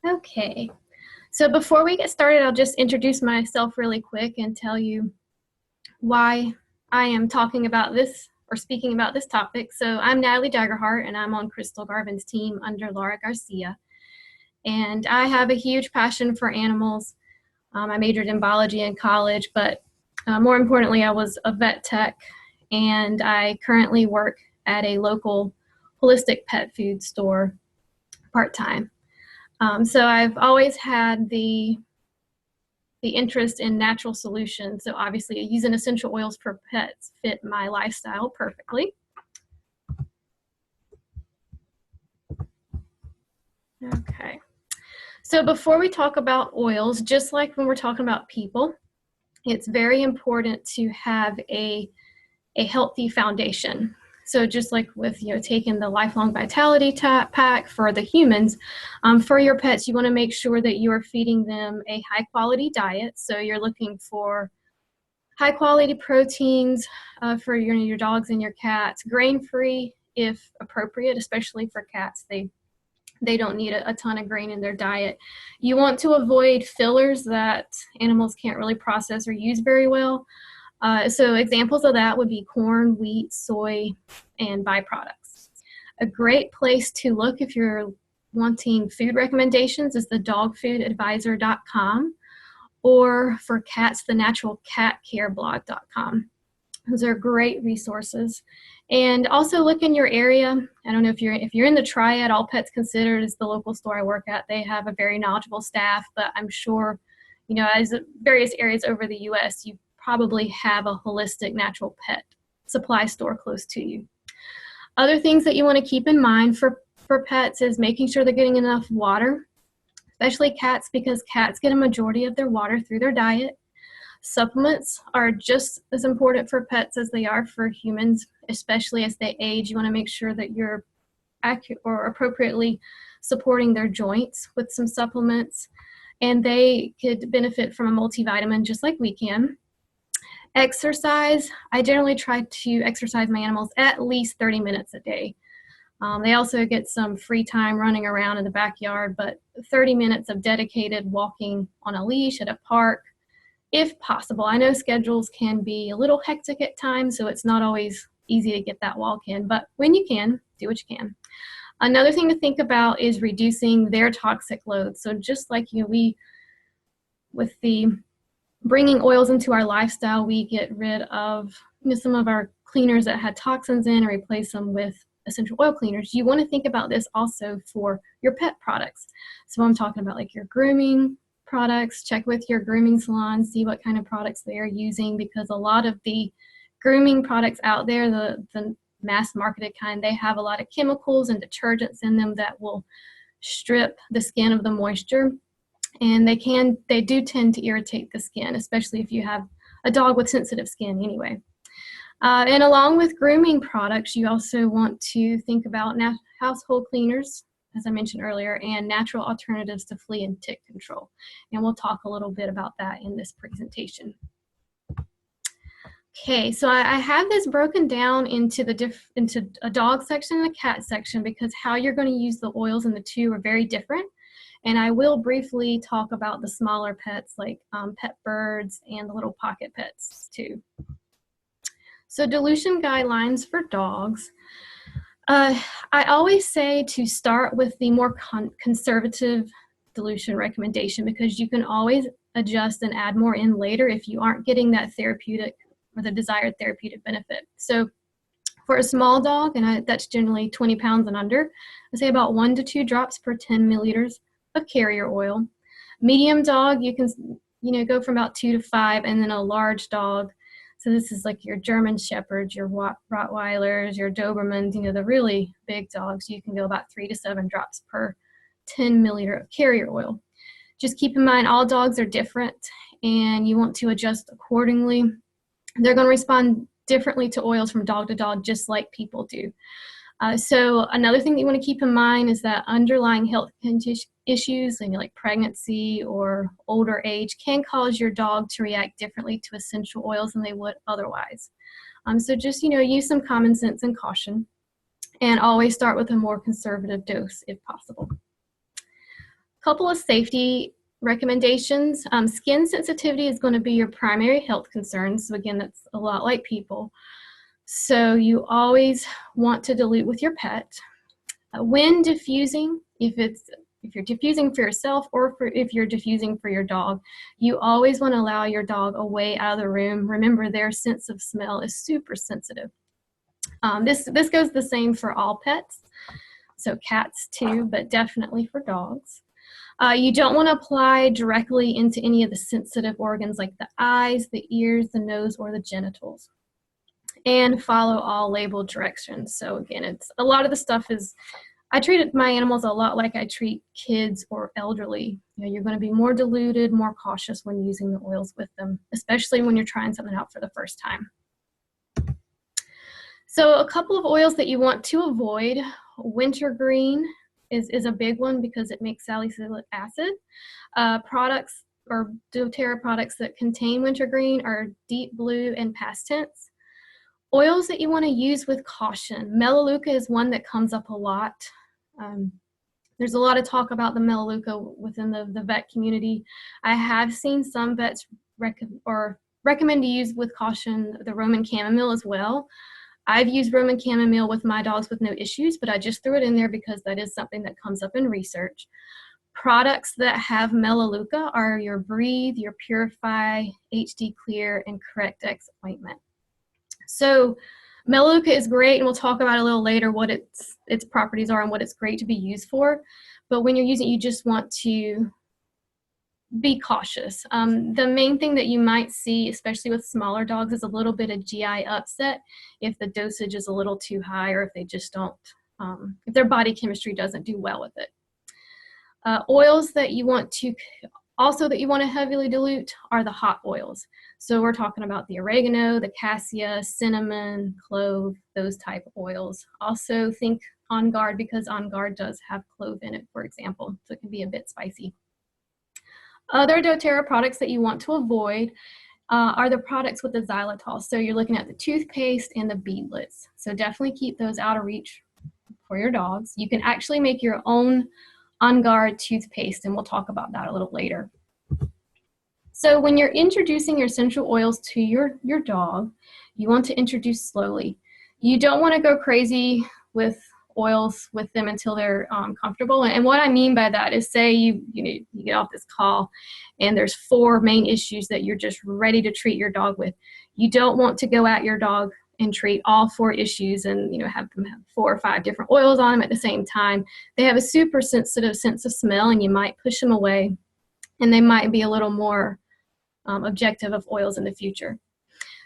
Okay, so before we get started, I'll just introduce myself really quick and tell you why I am talking about this or speaking about this topic. So I'm Natalie Daggerhart, and I'm on Crystal Garvin's team under Laura Garcia. And I have a huge passion for animals. I majored in biology in college, but more importantly, I was a vet tech, and I currently work at a local holistic pet food store part-time. So I've always had the interest in natural solutions. So obviously using essential oils for pets fit my lifestyle perfectly. Okay. So before we talk about oils, just like when we're talking about people, it's very important to have a healthy foundation. So just like with, taking the Lifelong Vitality pack for the humans, for your pets, you want to make sure that you are feeding them a high quality diet. So you're looking for high quality proteins for your dogs and your cats, grain-free if appropriate, especially for cats. They don't need a ton of grain in their diet. You want to avoid fillers that animals can't really process or use very well. So examples of that would be corn, wheat, soy, and byproducts. A great place to look if you're wanting food recommendations is the dogfoodadvisor.com, or for cats, the naturalcatcareblog.com. Those are great resources. And also look in your area. I don't know if you're in the Triad, All Pets Considered is the local store I work at. They have a very knowledgeable staff, but I'm sure, as various areas over the U.S., you probably have a holistic natural pet supply store close to you. Other things that you want to keep in mind for pets is making sure they're getting enough water, especially cats, because cats get a majority of their water through their diet. Supplements are just as important for pets as they are for humans, especially as they age. You want to make sure that you're accurate or appropriately supporting their joints with some supplements, and they could benefit from a multivitamin just like we can. Exercise, I generally try to exercise my animals at least 30 minutes a day. They also get some free time running around in the backyard, but 30 minutes of dedicated walking on a leash at a park, if possible. I know schedules can be a little hectic at times, so it's not always easy to get that walk in, but when you can, do what you can. Another thing to think about is reducing their toxic load. So just like with the bringing oils into our lifestyle, we get rid of some of our cleaners that had toxins in and replace them with essential oil cleaners. You want to think about this also for your pet products. So I'm talking about like your grooming products. Check with your grooming salon, see what kind of products they are using, because a lot of the grooming products out there, the mass marketed kind, they have a lot of chemicals and detergents in them that will strip the skin of the moisture. And they do tend to irritate the skin, especially if you have a dog with sensitive skin anyway. And along with grooming products, you also want to think about household cleaners, as I mentioned earlier, and natural alternatives to flea and tick control. And we'll talk a little bit about that in this presentation. Okay, so I have this broken down into a dog section and a cat section because how you're going to use the oils in the two are very different. And I will briefly talk about the smaller pets like pet birds and the little pocket pets too. So dilution guidelines for dogs. I always say to start with the more conservative dilution recommendation, because you can always adjust and add more in later if you aren't getting that therapeutic or the desired therapeutic benefit. So for a small dog, and that's generally 20 pounds and under, I say about 1 to 2 drops per 10 milliliters of carrier oil. Medium dog, you can go from about 2 to 5, and then a large dog, so this is like your German Shepherds, your Rottweilers, your Dobermans, the really big dogs, you can go about 3 to 7 drops per 10 milliliter of carrier oil. Just keep in mind all dogs are different and you want to adjust accordingly. They're going to respond differently to oils from dog to dog, just like people do. So another thing that you want to keep in mind is that underlying health issues, like pregnancy or older age, can cause your dog to react differently to essential oils than they would otherwise. So just, use some common sense and caution, and always start with a more conservative dose if possible. Couple of safety recommendations. Skin sensitivity is going to be your primary health concern. So again, that's a lot like people. So you always want to dilute with your pet. When diffusing, if you're diffusing for yourself or if you're diffusing for your dog, you always want to allow your dog away out of the room. Remember, their sense of smell is super sensitive. This goes the same for all pets, so cats too, but definitely for dogs. You don't want to apply directly into any of the sensitive organs like the eyes, the ears, the nose, or the genitals. And follow all labeled directions. So again, it's a lot of the stuff is, I treat my animals a lot like I treat kids or elderly. You know, you're going to be more diluted, more cautious when using the oils with them, especially when you're trying something out for the first time. So a couple of oils that you want to avoid: wintergreen is a big one because it makes salicylic acid. Products or doTERRA products that contain wintergreen are deep blue and past tense. Oils that you want to use with caution. Melaleuca is one that comes up a lot. There's a lot of talk about the Melaleuca within the vet community. I have seen some vets recommend to use with caution the Roman chamomile as well. I've used Roman chamomile with my dogs with no issues, but I just threw it in there because that is something that comes up in research. Products that have Melaleuca are your Breathe, your Purify, HD Clear, and Correct-X ointment. So Melaleuca is great, and we'll talk about a little later what its properties are and what it's great to be used for. But when you're using it, you just want to be cautious. The main thing that you might see, especially with smaller dogs, is a little bit of GI upset if the dosage is a little too high, or if they just don't, if their body chemistry doesn't do well with it. Oils that you want to heavily dilute are the hot oils. So we're talking about the oregano, the cassia, cinnamon, clove, those type of oils. Also think OnGuard, because OnGuard does have clove in it, for example, so it can be a bit spicy. Other doTERRA products that you want to avoid are the products with the xylitol. So you're looking at the toothpaste and the beadlets. So definitely keep those out of reach for your dogs. You can actually make your own OnGuard toothpaste, and we'll talk about that a little later. So when you're introducing your essential oils to your dog, you want to introduce slowly. You don't want to go crazy with oils with them until they're comfortable. And what I mean by that is, say you get off this call and there's 4 main issues that you're just ready to treat your dog with. You don't want to go at your dog and treat all 4 issues and have them have 4 or 5 different oils on them at the same time. They have a super sensitive sense of smell, and you might push them away, and they might be a little more objective of oils in the future.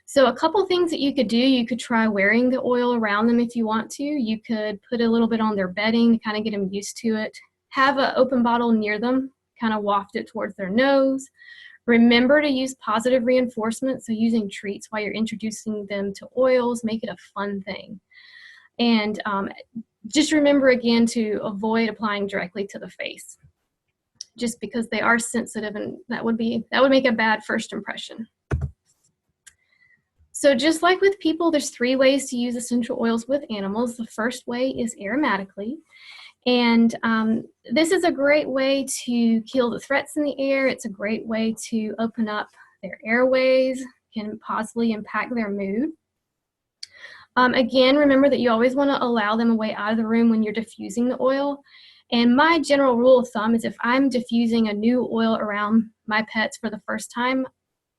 So a couple things that you could do: you could try wearing the oil around them if you want to. You could put a little bit on their bedding to kind of get them used to it. Have an open bottle near them, kind of waft it towards their nose. Remember to use positive reinforcement, so using treats while you're introducing them to oils, make it a fun thing. And just remember again to avoid applying directly to the face, just because they are sensitive, and that would make a bad first impression. So just like with people, there's 3 ways to use essential oils with animals. The first way is aromatically. And this is a great way to kill the threats in the air. It's a great way to open up their airways, can possibly impact their mood. Again, remember that you always want to allow them away out of the room when you're diffusing the oil. And my general rule of thumb is, if I'm diffusing a new oil around my pets for the first time,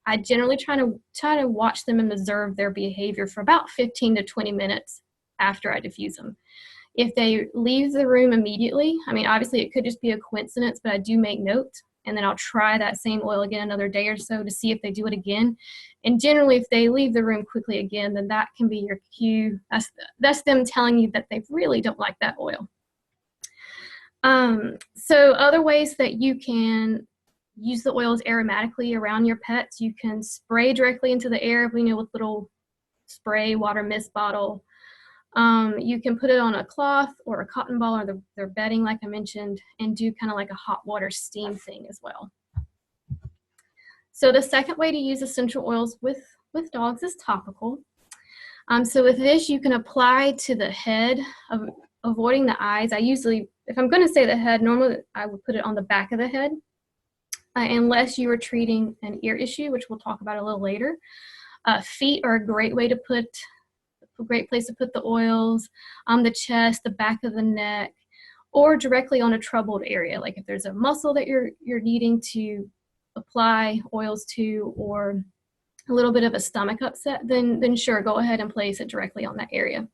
I generally try to watch them and observe their behavior for about 15 to 20 minutes after I diffuse them. If they leave the room immediately, I mean, obviously it could just be a coincidence, but I do make note, and then I'll try that same oil again another day or so to see if they do it again. And generally, if they leave the room quickly again, then that can be your cue. That's them telling you that they really don't like that oil. So other ways that you can use the oils aromatically around your pets: you can spray directly into the air, with little spray water mist bottle. You can put it on a cloth or a cotton ball or their bedding, like I mentioned, and do kind of like a hot water steam thing as well. So the second way to use essential oils with dogs is topical. So with this, you can apply to the head avoiding the eyes. I usually, if I'm going to say the head, normally I would put it on the back of the head, unless you are treating an ear issue, which we'll talk about a little later. Feet are a great way to put, a great place to put the oils, on the chest, the back of the neck, or directly on a troubled area. Like if there's a muscle that you're needing to apply oils to, or a little bit of a stomach upset, then sure, go ahead and place it directly on that area.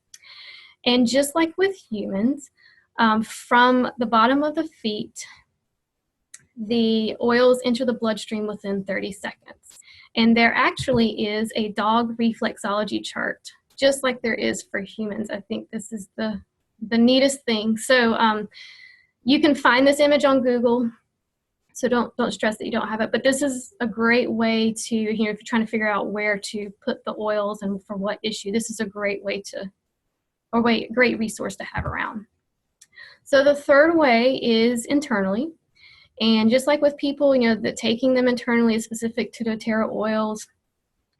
And just like with humans, from the bottom of the feet, the oils enter the bloodstream within 30 seconds. And there actually is a dog reflexology chart, just like there is for humans. I think this is the neatest thing. So you can find this image on Google, so don't stress that you don't have it. But this is a great way to, if you're trying to figure out where to put the oils and for what issue, this is a great way to, or great resource to have around. So the third way is internally. And just like with people, that taking them internally is specific to doTERRA oils.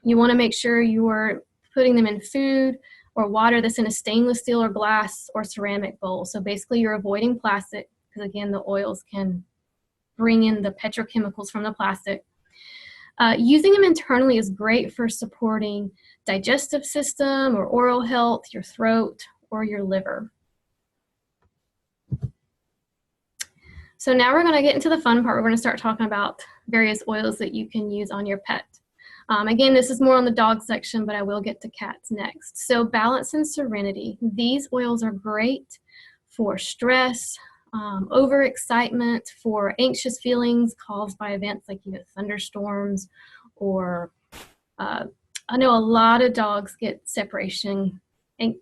You want to make sure you are putting them in food or water that's in a stainless steel or glass or ceramic bowl. So basically you're avoiding plastic, because again, the oils can bring in the petrochemicals from the plastic. Using them internally is great for supporting digestive system or oral health, your throat, or your liver. So now we're going to get into the fun part. We're going to start talking about various oils that you can use on your pet. Again, this is more on the dog section, but I will get to cats next. So Balance and Serenity. These oils are great for stress, overexcitement, for anxious feelings caused by events like thunderstorms, or I know a lot of dogs get separation,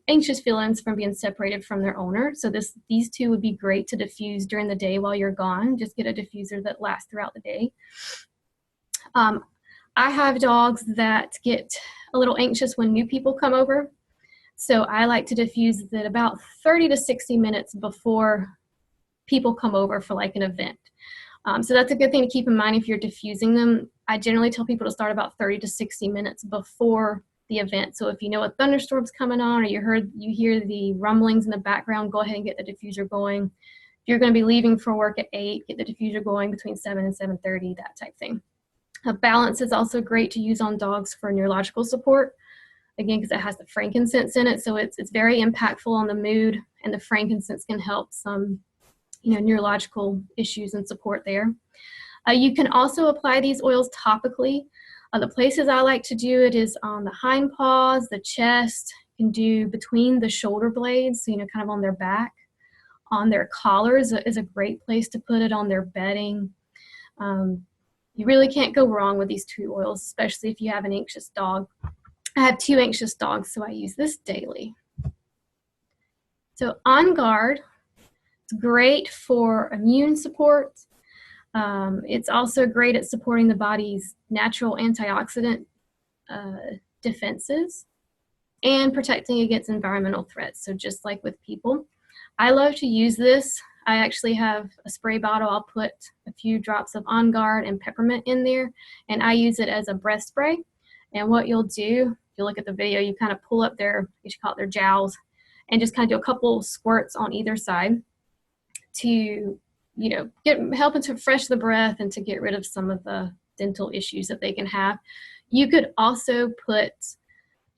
anxious feelings from being separated from their owner. So these two would be great to diffuse during the day while you're gone. Just get a diffuser that lasts throughout the day. I have dogs that get a little anxious when new people come over. So I like to diffuse it about 30 to 60 minutes before people come over for like an event. So that's a good thing to keep in mind if you're diffusing them. I generally tell people to start about 30 to 60 minutes before the event. So if you know a thunderstorm's coming on, or you hear the rumblings in the background, go ahead and get the diffuser going. If you're going to be leaving for work at 8, get the diffuser going between 7 and 7:30, that type thing. Balance is also great to use on dogs for neurological support, again, because it has the frankincense in it, so it's very impactful on the mood, and the frankincense can help some neurological issues and support there. You can also apply these oils topically. The places I like to do it is on the hind paws, the chest. You can do between the shoulder blades, so kind of on their back. On their collars is a great place to put it, on their bedding. You really can't go wrong with these two oils, especially if you have an anxious dog. I have 2 anxious dogs, so I use this daily. So OnGuard, it's great for immune support. It's also great at supporting the body's natural antioxidant defenses and protecting against environmental threats. So just like with people, I love to use this. I actually have a spray bottle. I'll put a few drops of OnGuard and Peppermint in there, and I use it as a breath spray. And what you'll do, if you look at the video, you kind of pull up their, you should call it their jowls, and just kind of do a couple squirts on either side to, helping to fresh the breath and to get rid of some of the dental issues that they can have. You could also put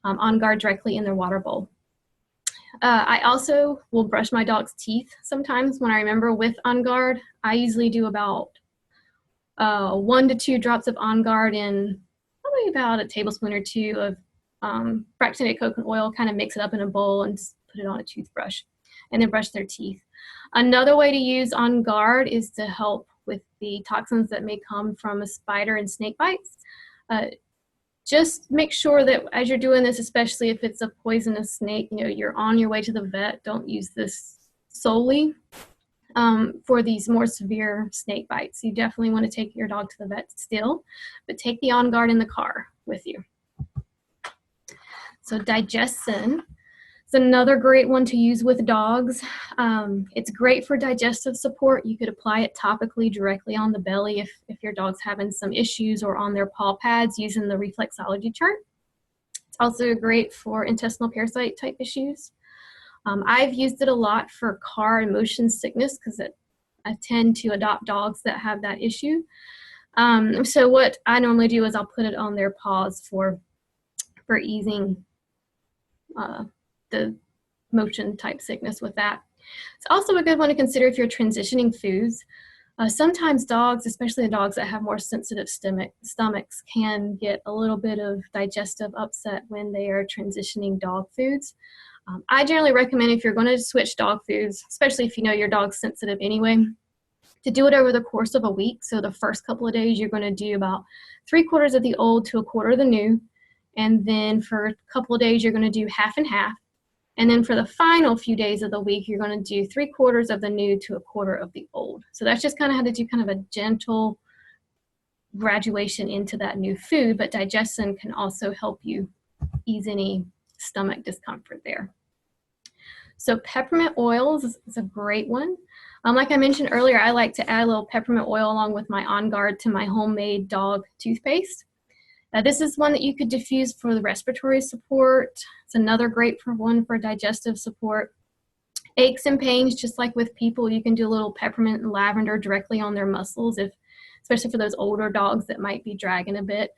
OnGuard directly in their water bowl. I also will brush my dog's teeth sometimes when I remember with OnGuard. I usually do about 1 to 2 drops of OnGuard in probably about a tablespoon or 2 of fractionated coconut oil, kind of mix it up in a bowl and just put it on a toothbrush, and then brush their teeth. Another way to use OnGuard is to help with the toxins that may come from a spider and snake bites. Just make sure that as you're doing this, especially if it's a poisonous snake, you're on your way to the vet. Don't use this solely for these more severe snake bites. You definitely want to take your dog to the vet still, but take the OnGuard in the car with you. So Digestzen is another great one to use with dogs. It's great for digestive support. You could apply it topically directly on the belly if your dog's having some issues, or on their paw pads using the reflexology chart. It's also great for intestinal parasite type issues. I've used it a lot for car and motion sickness because I tend to adopt dogs that have that issue. So what I normally do is I'll put it on their paws for easing the motion type sickness with that. It's also a good one to consider if you're transitioning foods. Sometimes dogs, especially the dogs that have more sensitive stomachs, can get a little bit of digestive upset when they are transitioning dog foods. I generally recommend if you're going to switch dog foods, especially if you know your dog's sensitive anyway, to do it over the course of a week. So the first couple of days, you're going to do about 3/4 of the old to 1/4 of the new. And then for a couple of days, you're going to do half and half. And then for the final few days of the week, you're going to do 3/4 of the new to 1/4 of the old. So that's just kind of how to do kind of a gentle graduation into that new food, but Digestzen can also help you ease any stomach discomfort there. So peppermint oils is a great one. Like I mentioned earlier, I like to add a little peppermint oil along with my OnGuard to my homemade dog toothpaste. This is one that you could diffuse for the respiratory support. It's another great one for digestive support. Aches and pains, just like with people, you can do a little peppermint and lavender directly on their muscles, especially for those older dogs that might be dragging a bit.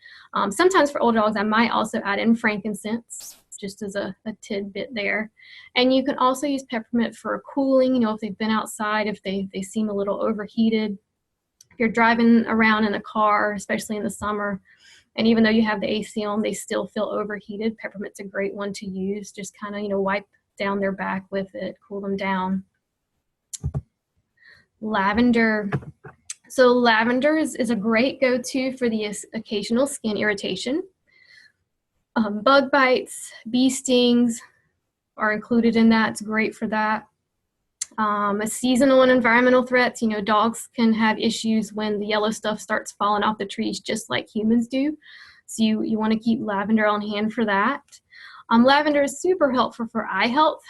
Sometimes for older dogs, I might also add in frankincense, just as a tidbit there. And you can also use peppermint for cooling, if they've been outside, if they seem a little overheated. If you're driving around in a car, especially in the summer, and even though you have the AC on, they still feel overheated, peppermint's a great one to use. Just kind of, wipe down their back with it, cool them down. Lavender. So lavender is a great go-to for the occasional skin irritation. Bug bites, bee stings are included in that. It's great for that. Seasonal and environmental threats, dogs can have issues when the yellow stuff starts falling off the trees just like humans do. So you want to keep lavender on hand for that. Lavender is super helpful for eye health.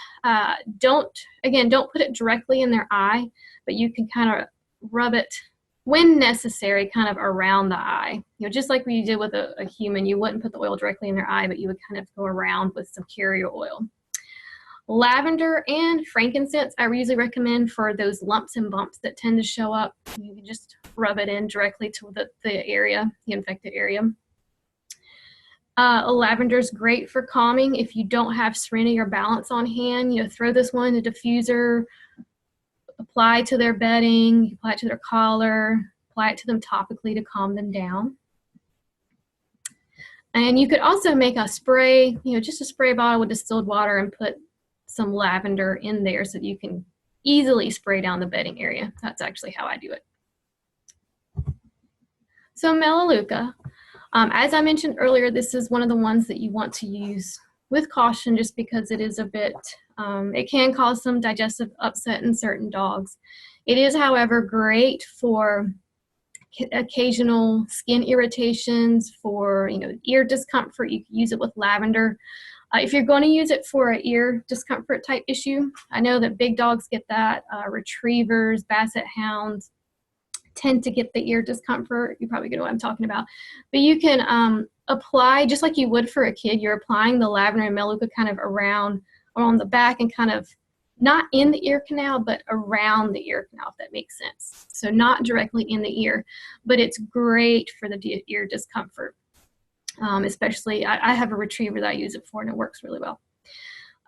Don't put it directly in their eye, but you can kind of rub it when necessary, kind of around the eye. Just like what you did with a human, you wouldn't put the oil directly in their eye, but you would kind of go around with some carrier oil. Lavender and frankincense, I usually recommend for those lumps and bumps that tend to show up. You can just rub it in directly to the area, the infected area. Lavender is great for calming. If you don't have Serenity or Balance on hand, throw this one in the diffuser, apply to their bedding, apply it to their collar, apply it to them topically to calm them down. And you could also make a spray, just a spray bottle with distilled water and put some lavender in there so that you can easily spray down the bedding area. That's actually how I do it. So Melaleuca, as I mentioned earlier, this is one of the ones that you want to use with caution just because it is a bit, it can cause some digestive upset in certain dogs. It is, however, great for occasional skin irritations, for ear discomfort. You can use it with lavender. If you're going to use it for an ear discomfort type issue, I know that big dogs get that. Retrievers, basset hounds tend to get the ear discomfort. You probably know what I'm talking about. But you can apply, just like you would for a kid, you're applying the lavender and Melaleuca kind of around or on the back and kind of not in the ear canal, but around the ear canal, if that makes sense. So not directly in the ear, but it's great for the ear discomfort. Especially, I have a retriever that I use it for, and it works really well.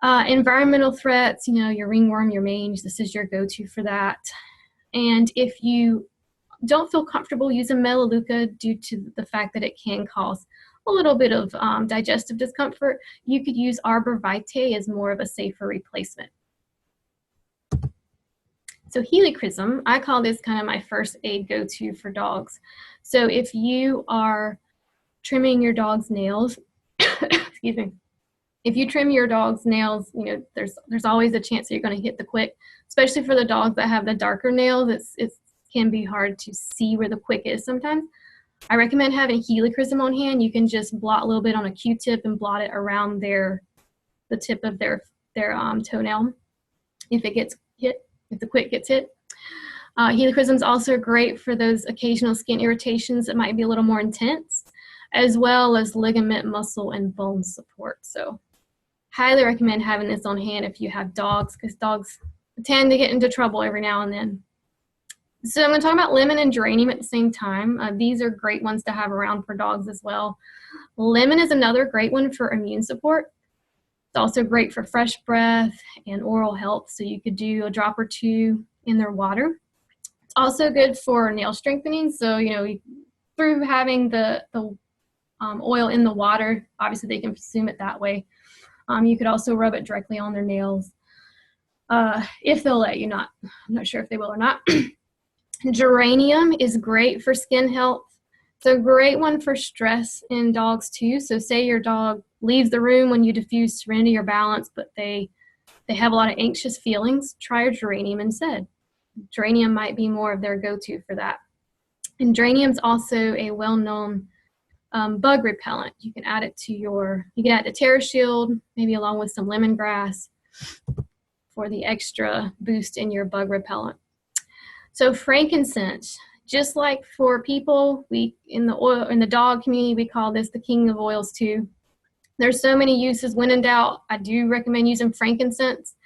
Environmental threats, your ringworm, your mange, this is your go-to for that. And if you don't feel comfortable using Melaleuca due to the fact that it can cause a little bit of digestive discomfort, you could use Arbor Vitae as more of a safer replacement. So Helichrysum, I call this kind of my first aid go-to for dogs. So if you are trimming your dog's nails, excuse me, if you trim your dog's nails, there's always a chance that you're going to hit the quick, especially for the dogs that have the darker nails. It can be hard to see where the quick is sometimes. I recommend having Helichrysum on hand. You can just blot a little bit on a Q-tip and blot it around the tip of their toenail if it gets hit, if the quick gets hit. Helichrysum is also great for those occasional skin irritations that might be a little more intense, as well as ligament, muscle, and bone support. So highly recommend having this on hand if you have dogs, because dogs tend to get into trouble every now and then. So I'm going to talk about lemon and geranium at the same time. These are great ones to have around for dogs as well. Lemon is another great one for immune support. It's also great for fresh breath and oral health, so you could do a drop or two in their water. It's also good for nail strengthening, so through having the oil in the water, obviously they can consume it that way. You could also rub it directly on their nails if they'll let you. I'm not sure if they will or not. Geranium is great for skin health. It's a great one for stress in dogs too. So say your dog leaves the room when you diffuse Serenity or Balance, but they have a lot of anxious feelings, try a geranium instead. Geranium might be more of their go-to for that. And geranium's also a well-known bug repellent. You can add it to Terrashield, maybe along with some lemongrass for the extra boost in your bug repellent. So frankincense, just like for people, in the dog community, we call this the king of oils too. There's so many uses. When in doubt, I do recommend using frankincense.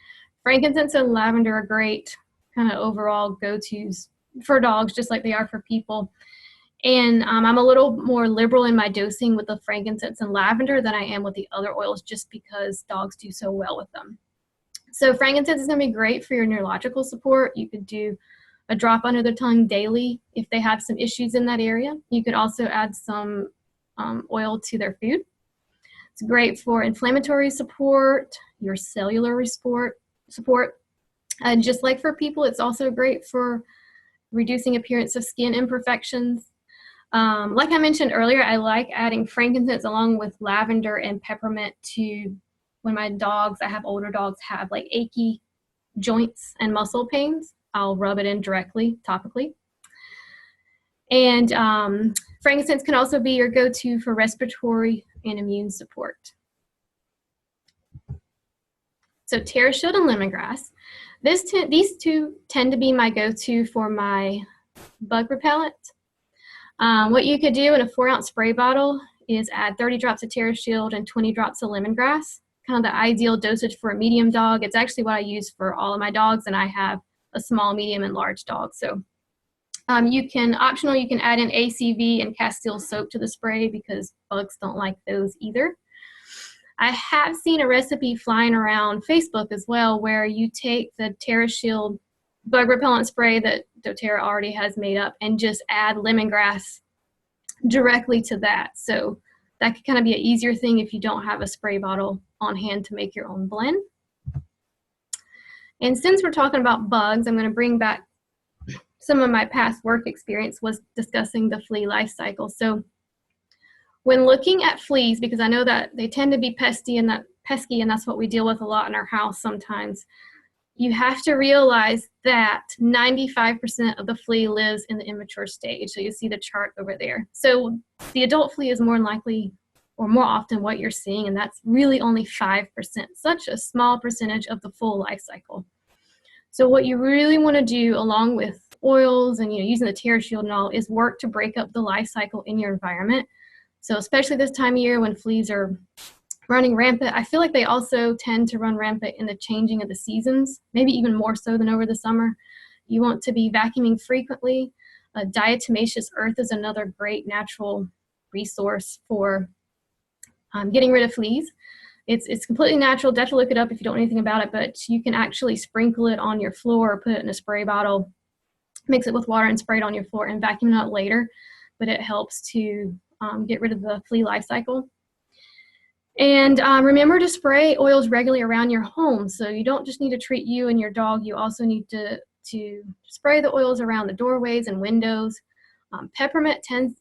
Frankincense and lavender are great kind of overall go-tos for dogs, just like they are for people. And I'm a little more liberal in my dosing with the frankincense and lavender than I am with the other oils, just because dogs do so well with them. So frankincense is going to be great for your neurological support. You could do a drop under the tongue daily if they have some issues in that area. You could also add some oil to their food. It's great for inflammatory support, your cellular support. Just like for people, it's also great for reducing appearance of skin imperfections. Like I mentioned earlier, I like adding frankincense along with lavender and peppermint to when I have older dogs, have like achy joints and muscle pains. I'll rub it in directly, topically. And frankincense can also be your go-to for respiratory and immune support. So Terrashield and lemongrass. These two tend to be my go-to for my bug repellent. What you could do in a 4-ounce spray bottle is add 30 drops of Terrashield and 20 drops of lemongrass, kind of the ideal dosage for a medium dog. It's actually what I use for all of my dogs, and I have a small, medium, and large dog. So you can add in ACV and Castile soap to the spray because bugs don't like those either. I have seen a recipe flying around Facebook as well where you take the Terrashield bug repellent spray that doTERRA already has made up and just add lemongrass directly to that. So that could kind of be an easier thing if you don't have a spray bottle on hand to make your own blend. And since we're talking about bugs, I'm going to bring back some of my past work experience was discussing the flea life cycle. So when looking at fleas, because I know that they tend to be pesky and that's what we deal with a lot in our house sometimes, you have to realize that 95% of the flea lives in the immature stage. So you see the chart over there. So the adult flea is more likely or more often what you're seeing, and that's really only 5%, such a small percentage of the full life cycle. So what you really want to do along with oils and using the Terrashield and all is work to break up the life cycle in your environment. So especially this time of year when fleas are running rampant, I feel like they also tend to run rampant in the changing of the seasons, maybe even more so than over the summer. You want to be vacuuming frequently. Diatomaceous earth is another great natural resource for getting rid of fleas. It's completely natural. Definitely look it up if you don't know anything about it, but you can actually sprinkle it on your floor or put it in a spray bottle, mix it with water and spray it on your floor and vacuum it out later. But it helps to get rid of the flea life cycle. And remember to spray oils regularly around your home. So you don't just need to treat you and your dog. You also need to spray the oils around the doorways and windows. Peppermint, and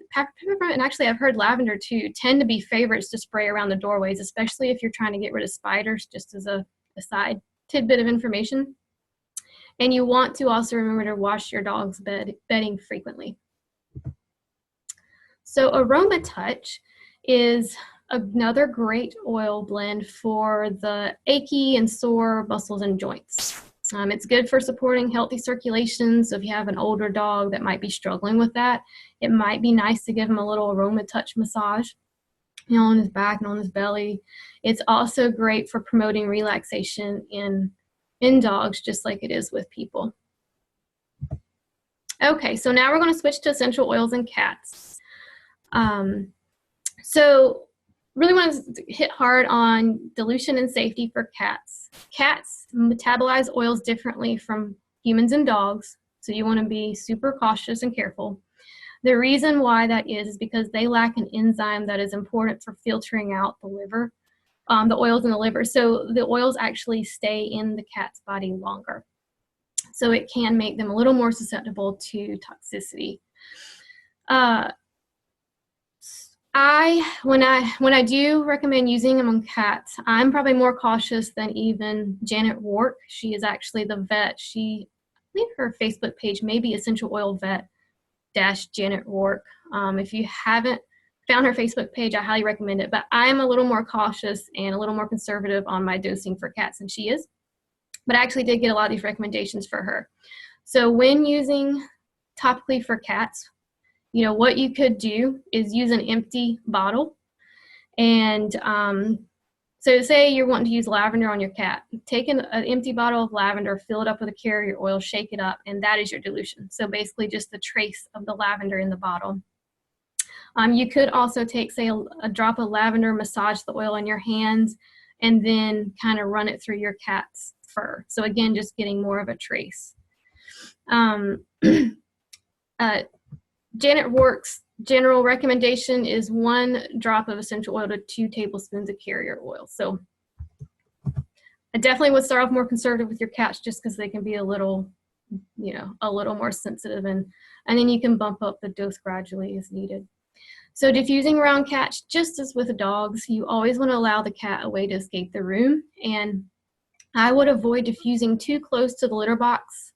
actually I've heard lavender too, tend to be favorites to spray around the doorways, especially if you're trying to get rid of spiders, just as a side tidbit of information. And you want to also remember to wash your dog's bedding frequently. So Aromatouch is another great oil blend for the achy and sore muscles and joints. It's good for supporting healthy circulation. So if you have an older dog that might be struggling with that, it might be nice to give them a little Aromatouch massage. on his back and on his belly. It's also great for promoting relaxation in dogs, just like it is with people. Okay, so now we're going to switch to essential oils in cats. So really want to hit hard on dilution and safety for cats. Cats metabolize oils differently from humans and dogs, so you want to be super cautious and careful. The reason why that is because they lack an enzyme that is important for filtering out the liver, the oils in the liver. So the oils actually stay in the cat's body longer. So it can make them a little more susceptible to toxicity. When I do recommend using them on cats, I'm probably more cautious than even Janet Rourke. She is actually the vet. I believe her Facebook page may be Essential Oil Vet Janet Rourke. If you haven't found her Facebook page, I highly recommend it. But I'm a little more cautious and a little more conservative on my dosing for cats than she is. But I actually did get a lot of these recommendations for her. So when using topically for cats, what you could do is use an empty bottle. And so say you're wanting to use lavender on your cat. Take an empty bottle of lavender, fill it up with a carrier oil, shake it up, and that is your dilution. So basically just the trace of the lavender in the bottle. You could also take, say, a drop of lavender, massage the oil in your hands, and then kind of run it through your cat's fur. So again, just getting more of a trace. Janet Rourke's general recommendation is 1 drop of essential oil to 2 tablespoons of carrier oil. So I definitely would start off more conservative with your cats just because they can be a little more sensitive, and then you can bump up the dose gradually as needed. So diffusing around cats, just as with dogs, you always want to allow the cat a way to escape the room, and I would avoid diffusing too close to the litter box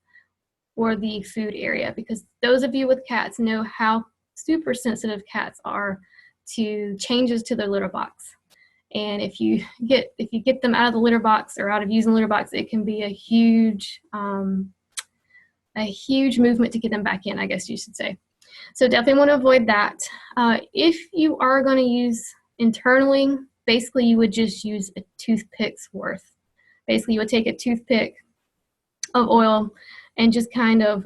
or the food area, because those of you with cats know how super sensitive cats are to changes to their litter box. And if you get them out of the litter box or out of using the litter box, it can be a huge movement to get them back in, I guess you should say. So definitely want to avoid that. If you are going to use internally, basically you would just use a toothpick's worth. Basically you would take a toothpick of oil and just kind of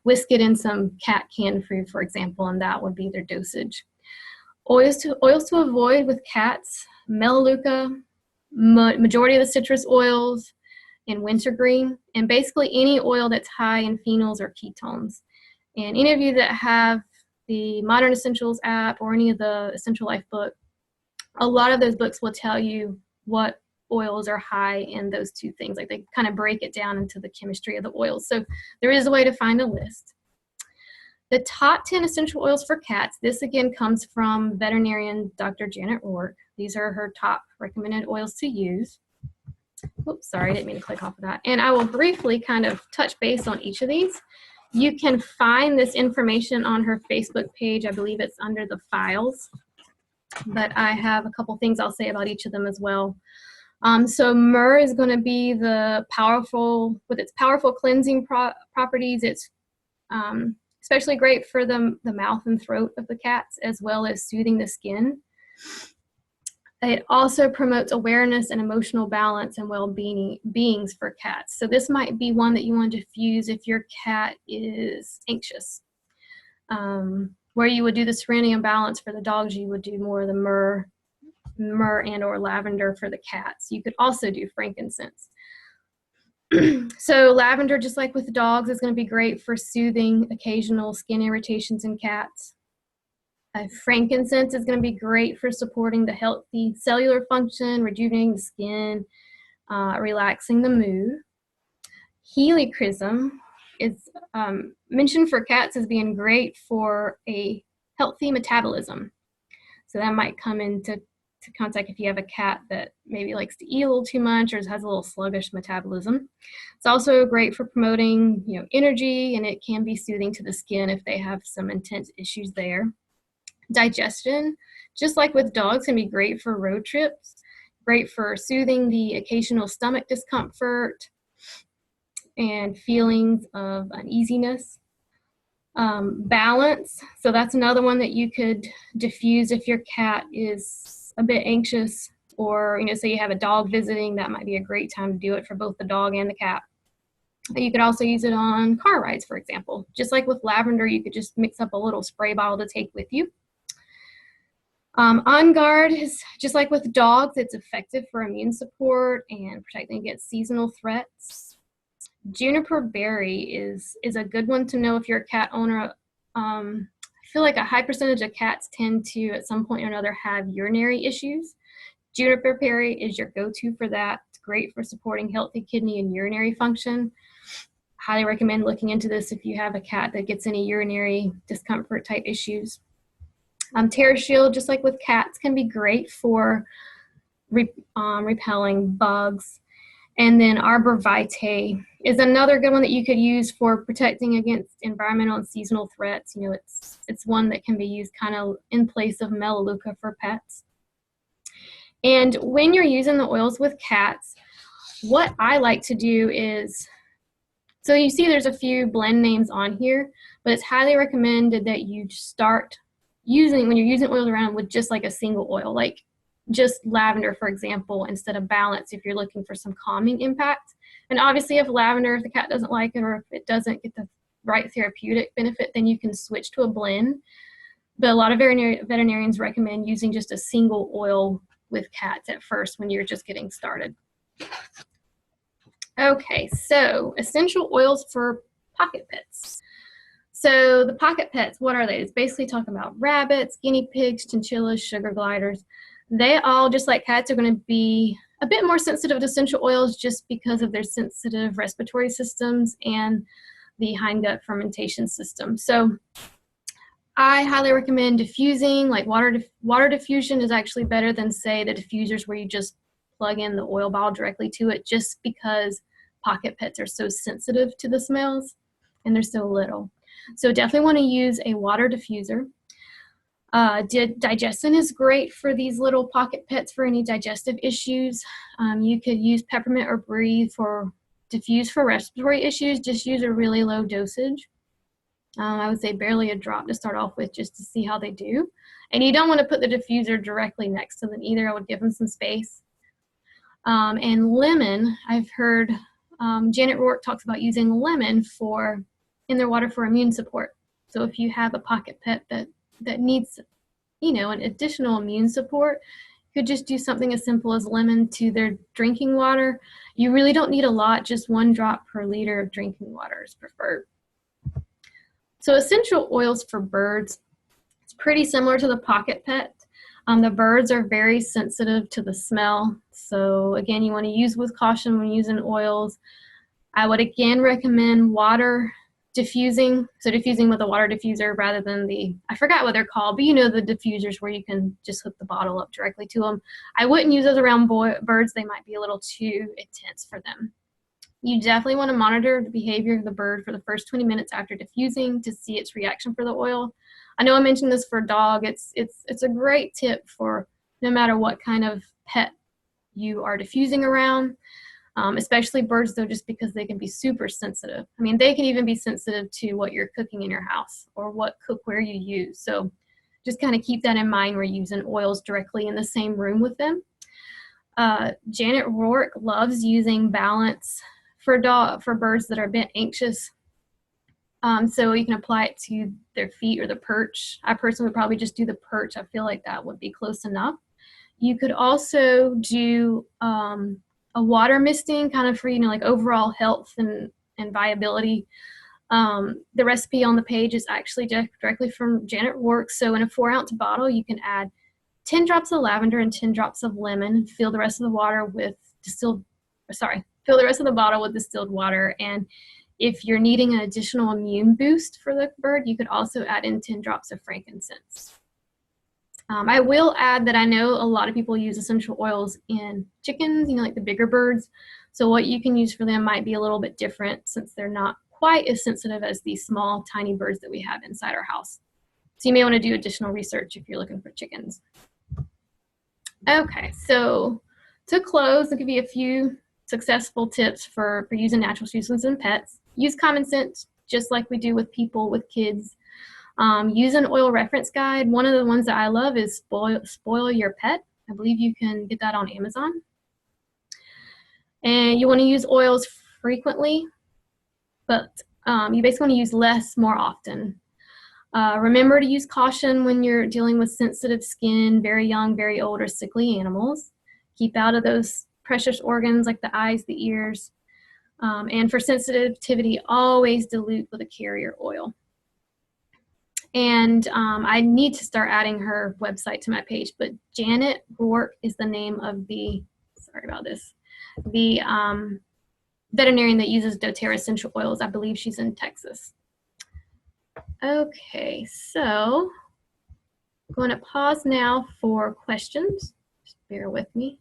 whisk it in some cat canned food, for example, and that would be their dosage. Oils to avoid with cats: Melaleuca, majority of the citrus oils, and wintergreen, and basically any oil that's high in phenols or ketones. And any of you that have the Modern Essentials app or any of the Essential Life book, a lot of those books will tell you what oils are high in those 2 things. Like they kind of break it down into the chemistry of the oils. So there is a way to find a list. The top 10 essential oils for cats, this again comes from veterinarian Dr. Janet Rourke. These are her top recommended oils to use. Oops, sorry, I didn't mean to click off of that. And I will briefly kind of touch base on each of these. You can find this information on her Facebook page. I believe it's under the files, but I have a couple things I'll say about each of them as well. So myrrh is going to be with its powerful cleansing properties. It's especially great for the mouth and throat of the cats, as well as soothing the skin. It also promotes awareness and emotional balance and well-beings for cats. So this might be one that you want to diffuse if your cat is anxious. Where you would do the Serenity and balance for the dogs, you would do more of the myrrh and or lavender for the cats. You could also do frankincense. So lavender, just like with the dogs, is going to be great for soothing occasional skin irritations in cats. Frankincense is going to be great for supporting the healthy cellular function, rejuvenating the skin, relaxing the mood. Helichrysum is mentioned for cats as being great for a healthy metabolism. So that might come into contact if you have a cat that maybe likes to eat a little too much or has a little sluggish metabolism. It's also great for promoting, energy, and it can be soothing to the skin if they have some intense issues there. Digestion, just like with dogs, can be great for road trips, great for soothing the occasional stomach discomfort and feelings of uneasiness. Balance, so that's another one that you could diffuse if your cat is a bit anxious, or say you have a dog visiting, that might be a great time to do it for both the dog and the cat. But you could also use it on car rides, for example. Just like with lavender, you could just mix up a little spray bottle to take with you. OnGuard is just like with dogs, it's effective for immune support and protecting against seasonal threats. Juniper berry is a good one to know if you're a cat owner. I feel like a high percentage of cats tend to, at some point or another, have urinary issues. Juniper berry is your go-to for that. It's great for supporting healthy kidney and urinary function. Highly recommend looking into this if you have a cat that gets any urinary discomfort type issues. Terrashield, just like with cats, can be great for repelling bugs. And then Arbor Vitae is another good one that you could use for protecting against environmental and seasonal threats. It's one that can be used kind of in place of Melaleuca for pets. And when you're using the oils with cats, what I like to do is, so you see there's a few blend names on here, but it's highly recommended that you start using, when you're using oils around, with just like a single oil, like just lavender, for example, instead of balance if you're looking for some calming impact. And obviously if lavender, if the cat doesn't like it or if it doesn't get the right therapeutic benefit, then you can switch to a blend. But a lot of veterinarians recommend using just a single oil with cats at first when you're just getting started. Okay, so essential oils for pocket pets. So the pocket pets, what are they? It's basically talking about rabbits, guinea pigs, chinchillas, sugar gliders. They all, just like cats, are going to be a bit more sensitive to essential oils just because of their sensitive respiratory systems and the hindgut fermentation system. So I highly recommend diffusing, like water diffusion is actually better than, say, the diffusers where you just plug in the oil bottle directly to it, just because pocket pets are so sensitive to the smells and they're so little. So definitely want to use a water diffuser. Digestzen is great for these little pocket pets for any digestive issues. You could use Peppermint or Breathe for diffuse for respiratory issues. Just use a really low dosage. I would say barely a drop to start off with, just to see how they do. And you don't want to put the diffuser directly next to them either. I would give them some space. And lemon, I've heard Janet Rourke talks about using lemon in their water for immune support. So if you have a pocket pet that needs, an additional immune support, you could just do something as simple as lemon to their drinking water. You really don't need a lot, just 1 drop per liter of drinking water is preferred. So essential oils for birds, it's pretty similar to the pocket pet. The birds are very sensitive to the smell. So again, you want to use with caution when using oils. I would again recommend water diffusing. So diffusing with a water diffuser rather than I forgot what they're called, but the diffusers where you can just hook the bottle up directly to them. I wouldn't use those around birds. They might be a little too intense for them. You definitely want to monitor the behavior of the bird for the first 20 minutes after diffusing to see its reaction for the oil. I know I mentioned this for dog. It's a great tip for no matter what kind of pet you are diffusing around, especially birds though, just because they can be super sensitive. I mean, they can even be sensitive to what you're cooking in your house or what cookware you use. So just kind of keep that in mind. We're using oils directly in the same room with them. Janet Rourke loves using balance for birds that are a bit anxious. So you can apply it to their feet or the perch. I personally would probably just do the perch. I feel like that would be close enough. You could also do a water misting kind of for, like overall health and viability. The recipe on the page is actually directly from Janet Rourke. So in a 4-ounce bottle, you can add 10 drops of lavender and 10 drops of lemon. Fill the rest of the bottle with distilled water. And if you're needing an additional immune boost for the bird, you could also add in 10 drops of frankincense. I will add that I know a lot of people use essential oils in chickens, like the bigger birds. So what you can use for them might be a little bit different since they're not quite as sensitive as these small, tiny birds that we have inside our house. So you may want to do additional research if you're looking for chickens. Okay, so to close, I'll give you a few successful tips for using natural solutions in pets. Use common sense. just like we do with people, with kids. Use an oil reference guide. One of the ones that I love is Spoil Your Pet. I believe you can get that on Amazon. And you want to use oils frequently, but you basically want to use less more often. Remember to use caution when you're dealing with sensitive skin, very young, very old, or sickly animals. Keep out of those precious organs like the eyes, the ears. And for sensitivity, always dilute with a carrier oil. And I need to start adding her website to my page, but Janet Rourke is the name of the, sorry about this, the veterinarian that uses doTERRA essential oils. I believe she's in Texas. Okay, so I'm going to pause now for questions. Just bear with me.